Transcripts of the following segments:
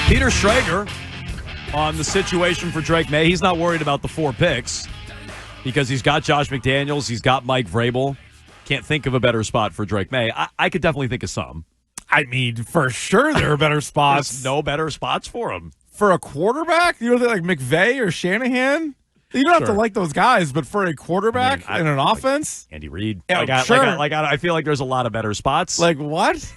Peter Schrager on the situation for Drake May. He's not worried about the 4 picks because he's got Josh McDaniels. He's got Mike Vrabel. Can't think of a better spot for Drake May. I could definitely think of some. I mean, for sure there are better spots. There's no better spots for him. For a quarterback? You don't think like McVay or Shanahan? You don't have to like those guys, but for a quarterback in an offense? Andy Reid. Yeah, I feel like there's a lot of better spots. Like what?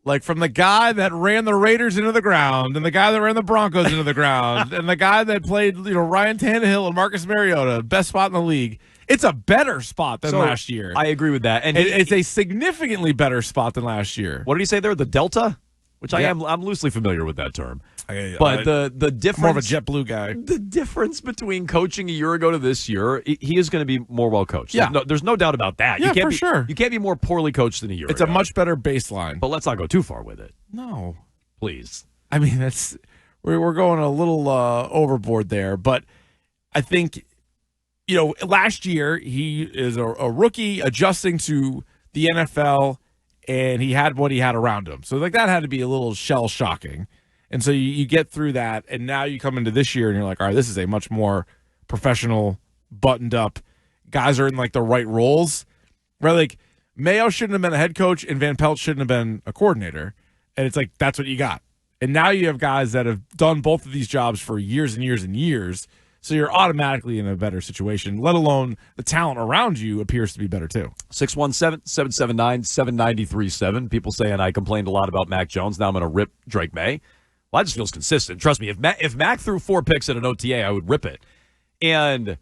Like from the guy that ran the Raiders into the ground, and the guy that ran the Broncos into the ground, and the guy that played, Ryan Tannehill and Marcus Mariota, best spot in the league. It's a better spot than last year. I agree with that. And it's a significantly better spot than last year. What did he say there? The Delta? Which I'm loosely familiar with that term. But the difference, more of a JetBlue guy. The difference between coaching a year ago to this year, he is going to be more well coached. Yeah. There's no doubt about that. Yeah, for sure. You can't be more poorly coached than a year ago. It's a much better baseline. But let's not go too far with it. No. Please. I mean, we're going a little overboard there. But I think, last year he is a rookie adjusting to the NFL, and he had what he had around him. So, that had to be a little shell-shocking. And so you get through that, and now you come into this year, and you're like, all right, this is a much more professional, buttoned-up, guys are in, the right roles. Right? Like, Mayo shouldn't have been a head coach, and Van Pelt shouldn't have been a coordinator. And it's like, that's what you got. And now you have guys that have done both of these jobs for years and years and years, so you're automatically in a better situation, let alone the talent around you appears to be better too. 617-779-7937. People saying I complained a lot about Mac Jones. Now I'm going to rip Drake May. Well, that just feels consistent. Trust me, if Mac threw 4 picks at an OTA, I would rip it. And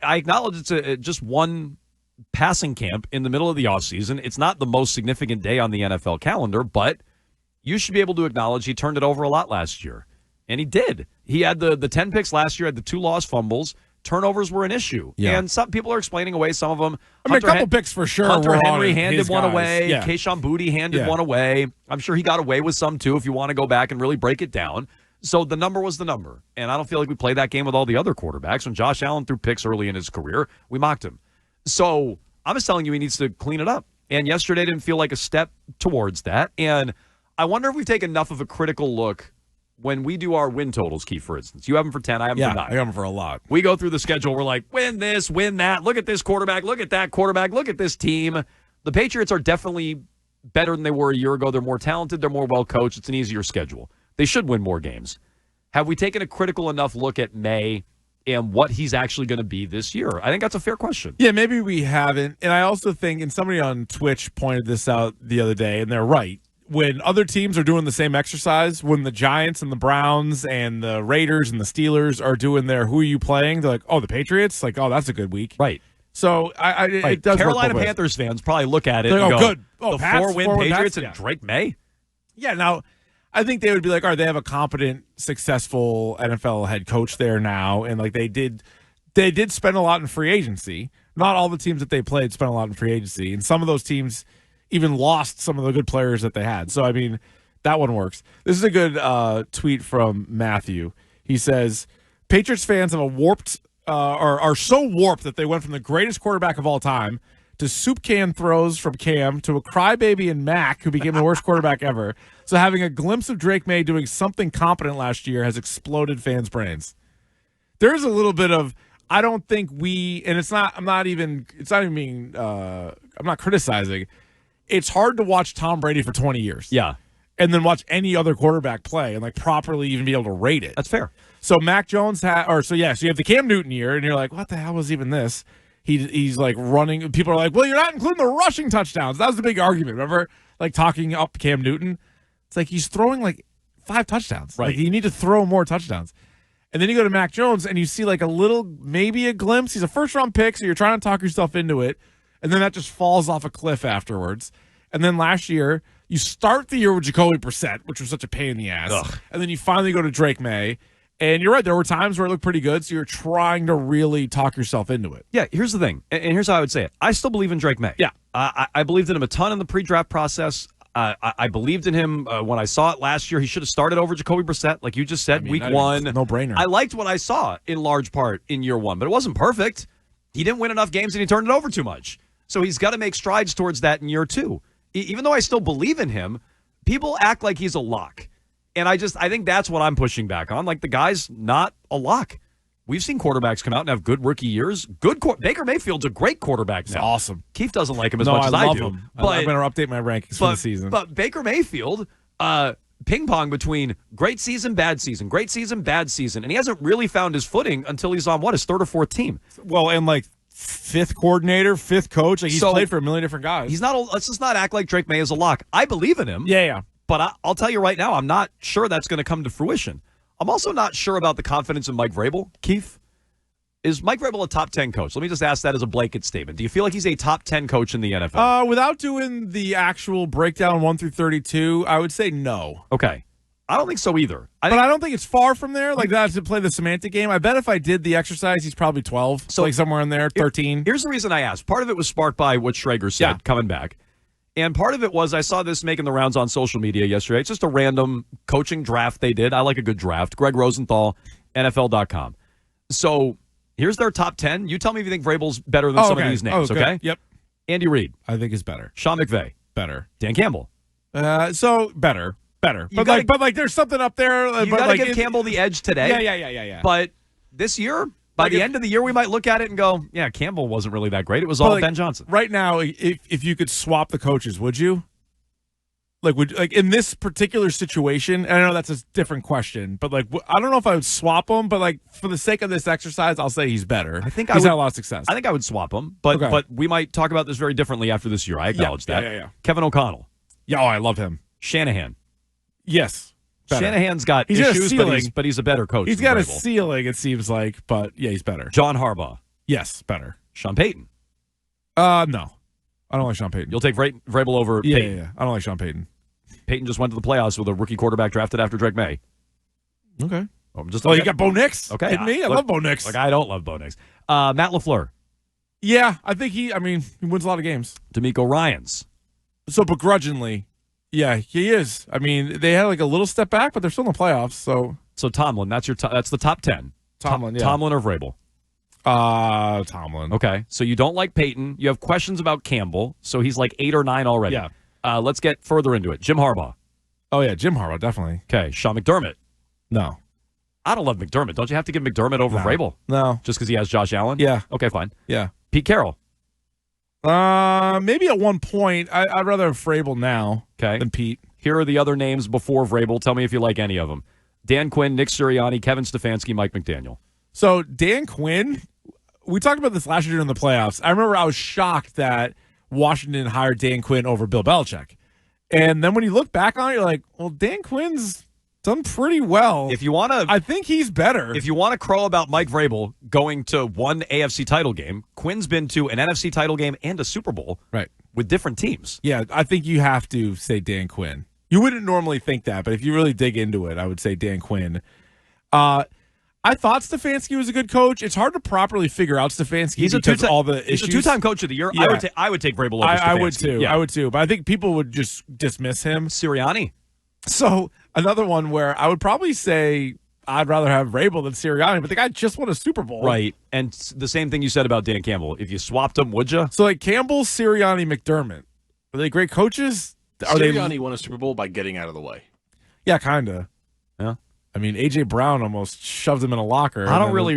I acknowledge it's just one passing camp in the middle of the offseason. It's not the most significant day on the NFL calendar, but you should be able to acknowledge he turned it over a lot last year. And he did. He had the 10 picks last year, had the 2 lost fumbles. Turnovers were an issue. Yeah. And some people are explaining away some of them. A couple picks for sure. Hunter were Henry on handed one guys. away. Yeah. Kayshon Boutte handed one away. I'm sure he got away with some, too, if you want to go back and really break it down. So the number was the number. And I don't feel like we played that game with all the other quarterbacks. When Josh Allen threw picks early in his career, we mocked him. So I'm just telling you he needs to clean it up. And yesterday didn't feel like a step towards that. And I wonder if we've taken enough of a critical look when we do our win totals, Keith, for instance. You have them for 10, I have them for 9. I have them for a lot. We go through the schedule. We're like, win this, win that. Look at this quarterback. Look at that quarterback. Look at this team. The Patriots are definitely better than they were a year ago. They're more talented. They're more well-coached. It's an easier schedule. They should win more games. Have we taken a critical enough look at May and what he's actually going to be this year? I think that's a fair question. Yeah, maybe we haven't. And I also think, and somebody on Twitch pointed this out the other day, and they're right. When other teams are doing the same exercise, when the Giants and the Browns and the Raiders and the Steelers are doing their who are you playing, they're like, oh, the Patriots? Like, oh, that's a good week. Right. So it does Carolina work Panthers fans probably look at it and go, good. Oh, the Pats, 4-win Patriots Pats? and Drake May? Yeah, now, I think they would be like, all right, they have a competent, successful NFL head coach there now, and like they did spend a lot in free agency. Not all the teams that they played spent a lot in free agency, and some of those teams even lost some of the good players that they had. So, I mean, that one works. This is a good tweet from Matthew. He says, Patriots fans have are so warped that they went from the greatest quarterback of all time to soup can throws from Cam to a crybaby in Mac, who became the worst quarterback ever. So having a glimpse of Drake May doing something competent last year has exploded fans' brains. There's a little bit of, I don't think and I'm not criticizing. It's hard to watch Tom Brady for 20 years. Yeah. And then watch any other quarterback play and properly even be able to rate it. That's fair. So Mac Jones so you have the Cam Newton year, and you're like, what the hell was even this? He's running. People are like, well, you're not including the rushing touchdowns. That was the big argument. Remember, talking up Cam Newton? It's like he's throwing 5 touchdowns. Right. You need to throw more touchdowns. And then you go to Mac Jones, and you see maybe a glimpse. He's a first-round pick, so you're trying to talk yourself into it. And then that just falls off a cliff afterwards. And then last year, you start the year with Jacoby Brissett, which was such a pain in the ass. Ugh. And then you finally go to Drake May. And you're right, there were times where it looked pretty good, so you're trying to really talk yourself into it. Yeah, here's the thing, and here's how I would say it. I still believe in Drake May. Yeah. I believed in him a ton in the pre-draft process. I believed in him when I saw it last year. He should have started over Jacoby Brissett, like you just said, week 1. No-brainer. I liked what I saw in large part in year 1, but it wasn't perfect. He didn't win enough games, and he turned it over too much. So he's got to make strides towards that in year 2. Even though I still believe in him, people act like he's a lock. And I think that's what I'm pushing back on. Like, the guy's not a lock. We've seen quarterbacks come out and have good rookie years. Baker Mayfield's a great quarterback now. Awesome. Keefe doesn't like him as much as I do. Him. I'm going to update my rankings for the season. But Baker Mayfield, ping pong between great season, bad season, great season, bad season, and he hasn't really found his footing until he's on his third or fourth team. Well, and like fifth coordinator, fifth coach. Like, he's played for a million different guys. He's not. Let's just not act like Drake May is a lock. I believe in him. Yeah. But I'll tell you right now, I'm not sure that's going to come to fruition. I'm also not sure about the confidence in Mike Vrabel. Keith, is Mike Vrabel a top 10 coach? Let me just ask that as a blanket statement. Do you feel like he's a top 10 coach in the NFL? Without doing the actual breakdown 1 through 32, I would say no. Okay. I don't think so either. I don't think it's far from there. Like, that's to play the semantic game. I bet if I did the exercise, he's probably 12. So, like, somewhere in there, 13. Here's the reason I asked. Part of it was sparked by what Schrager said coming back. And part of it was I saw this making the rounds on social media yesterday. It's just a random coaching draft they did. I like a good draft. Greg Rosenthal, NFL.com. So here's their top 10. You tell me if you think Vrabel's better than some of these names, okay? Yep. Andy Reid. I think is better. Sean McVay. Better. Dan Campbell. So better. But there's something up there. You got to give Campbell the edge today. Yeah. But this year, by the end of the year, we might look at it and go, yeah, Campbell wasn't really that great. It was all Ben Johnson. Right now, if you could swap the coaches, would you? Like in this particular situation, and I know that's a different question, but like I don't know if I would swap them, but like for the sake of this exercise, I'll say he's better. I think he's had a lot of success. I think I would swap him, but we might talk about this very differently after this year. I acknowledge that. Yeah. Kevin O'Connell. Yeah, I love him. Shanahan. Yes. Better. Shanahan's got issues, but he's a better coach. He's got a ceiling, it seems like, but yeah, he's better. John Harbaugh. Yes, better. Sean Payton. No. I don't like Sean Payton. You'll take Vrabel over Payton. Yeah. I don't like Sean Payton. Payton just went to the playoffs with a rookie quarterback drafted after Drake May. Okay. You got Bo Nix. Okay. Kidding me? I love Bo Nix. Like, I don't love Bo Nix. Matt LaFleur. Yeah, I think he wins a lot of games. D'Amico Ryans. So begrudgingly, yeah, he is. I mean, they had like a little step back, but they're still in the playoffs. So Tomlin, that's the top 10. Tomlin, yeah. Tomlin or Vrabel? Tomlin. Okay. So you don't like Peyton. You have questions about Campbell. So he's like 8 or 9 already. Yeah. Let's get further into it. Jim Harbaugh. Oh, yeah, Jim Harbaugh, definitely. Okay. Sean McDermott. No. I don't love McDermott. Don't you have to give McDermott over Vrabel? No. Just because he has Josh Allen? Yeah. Okay, fine. Yeah. Pete Carroll. Maybe at one point. I'd rather have Vrabel now than Pete. Here are the other names before Vrabel. Tell me if you like any of them. Dan Quinn, Nick Sirianni, Kevin Stefanski, Mike McDaniel. So Dan Quinn, we talked about this last year during the playoffs. I remember I was shocked that Washington hired Dan Quinn over Bill Belichick. And then when you look back on it, you're like, well, Dan Quinn's done pretty well. I think he's better. If you want to crow about Mike Vrabel going to one AFC title game, Quinn's been to an NFC title game and a Super Bowl with different teams. Yeah, I think you have to say Dan Quinn. You wouldn't normally think that, but if you really dig into it, I would say Dan Quinn. I thought Stefanski was a good coach. It's hard to properly figure out Stefanski because all the issues. He's a two-time coach of the year. Yeah. I would take Vrabel over Stefanski. I would too. Yeah. I would too. But I think people would just dismiss him. Sirianni. So another one where I would probably say I'd rather have Vrabel than Sirianni, but the guy just won a Super Bowl. Right. And the same thing you said about Dan Campbell. If you swapped them, would you? So like Campbell, Sirianni, McDermott. Are they great coaches? Sirianni won a Super Bowl by getting out of the way. Yeah, kind of. Yeah. I mean, A.J. Brown almost shoved him in a locker. I don't really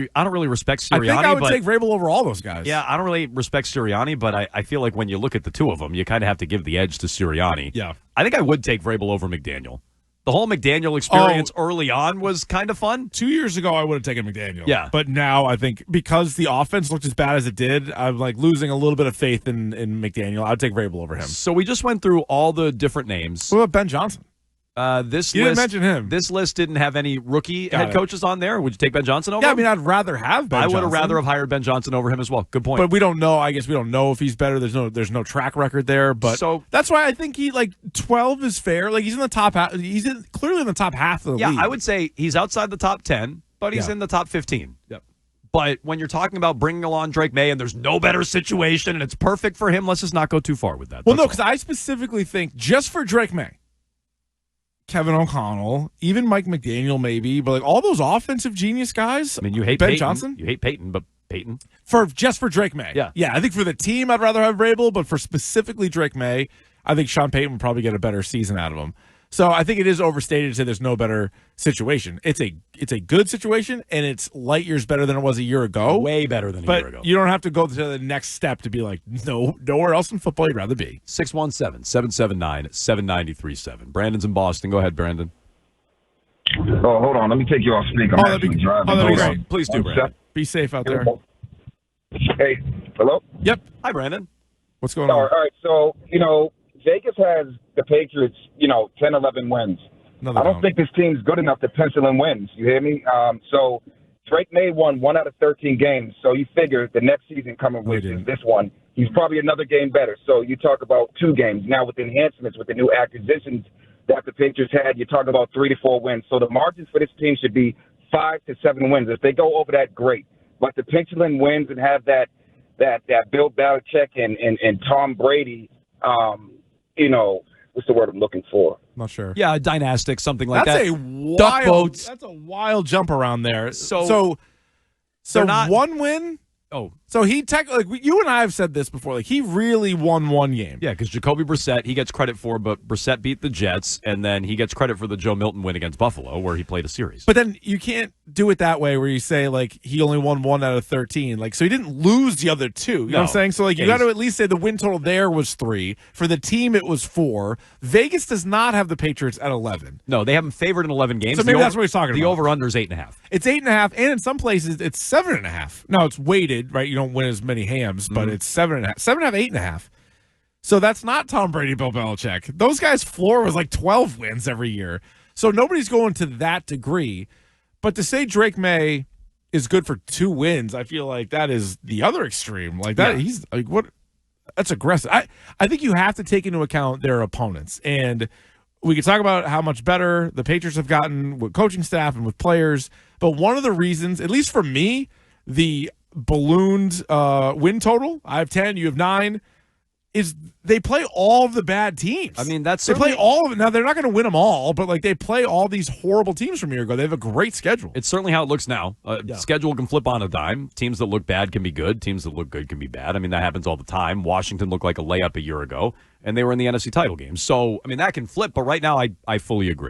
respect Sirianni. I think I would take Vrabel over all those guys. Yeah, I don't really respect Sirianni, but I feel like when you look at the two of them, you kind of have to give the edge to Sirianni. Yeah. I think I would take Vrabel over McDaniel. The whole McDaniel experience early on was kind of fun. 2 years ago, I would have taken McDaniel. Yeah. But now I think because the offense looked as bad as it did, I'm like losing a little bit of faith in McDaniel. I'd take Vrabel over him. So we just went through all the different names. What about Ben Johnson? You didn't mention him. This list didn't have any rookie head coaches on there. Would you take Ben Johnson over him? I mean, I'd rather have Ben Johnson. I would have rather have hired Ben Johnson over him as well. Good point. But we don't know. I guess we don't know if he's better. There's no track record there. But so that's why I think 12 is fair. Like he's in the top half. He's clearly in the top half of the league. Yeah, I would say he's outside the top 10, but he's in the top 15. Yep. But when you're talking about bringing along Drake May and there's no better situation and it's perfect for him, let's just not go too far with that. Well, no, because I specifically think just for Drake May, Kevin O'Connell, even Mike McDaniel maybe, but like all those offensive genius guys. I mean, you hate Ben Peyton. Johnson? You hate Peyton, but Peyton. Just for Drake May. Yeah, I think for the team, I'd rather have Vrabel, but for specifically Drake May, I think Sean Payton would probably get a better season out of him. So I think it is overstated to say there's no better situation. It's a good situation, and it's light years better than it was a year ago. Way better than a year ago. But you don't have to go to the next step to be like, no, nowhere else in football you'd rather be. 617-779-7937. Brandon's in Boston. Go ahead, Brandon. Oh, hold on. Let me take you off speaker. I'm that'd be driving. great. Please do, Brandon. Be safe out there. Hey, hello? Yep. Hi, Brandon. What's going on? All right. So, Vegas has the Patriots, 10, 11 wins. No, I don't think this team's good enough to pencil in wins. You hear me? So Drake May won 1 out of 13 games. So you figure the next season coming with is this one. He's probably another game better. So you talk about 2 games. Now with enhancements, with the new acquisitions that the Patriots had, you talk about 3 to 4 wins. So the margins for this team should be 5 to 7 wins. If they go over that, great. But to pencil in wins and have that Bill Belichick and Tom Brady, what's the word I'm looking for? I'm not sure. Yeah, a dynastic, something like that. That's a wild jump around there. So not, one win. Oh, so he you and I have said this before. Like he really won one game. Yeah, because Jacoby Brissett he gets credit for, but Brissett beat the Jets, and then he gets credit for the Joe Milton win against Buffalo, where he played a series. But then you can't do it that way, where you say like he only won 1 out of 13. Like so he didn't lose the other 2. You know what I'm saying? So like you got to at least say the win total there was 3. For the team, it was 4. Vegas does not have the Patriots at 11. No, they haven't favored in 11 games. So maybe that's what he's talking about. The over/under is 8.5. It's 8.5, and in some places it's 7.5. Now it's weighted, right? You don't win as many hams, but it's 7.5, 7.5, 8.5. So that's not Tom Brady, Bill Belichick. Those guys' floor was like 12 wins every year. So nobody's going to that degree. But to say Drake May is good for 2 wins, I feel like that is the other extreme. Like that, he's like what? That's aggressive. I think you have to take into account their opponents, and we could talk about how much better the Patriots have gotten with coaching staff and with players. But one of the reasons, at least for me, the ballooned win total, I have 10, you have 9, is they play all of the bad teams. I mean, they play all of it. Now they're not going to win them all, but like they play all these horrible teams from a year ago. They have a great schedule. It's certainly how it looks now. Schedule can flip on a dime. Teams that look bad can be good. Teams that look good can be bad. I mean, that happens all the time. Washington looked like a layup a year ago, and they were in the NFC title game. So I mean, that can flip. But right now, I fully agree.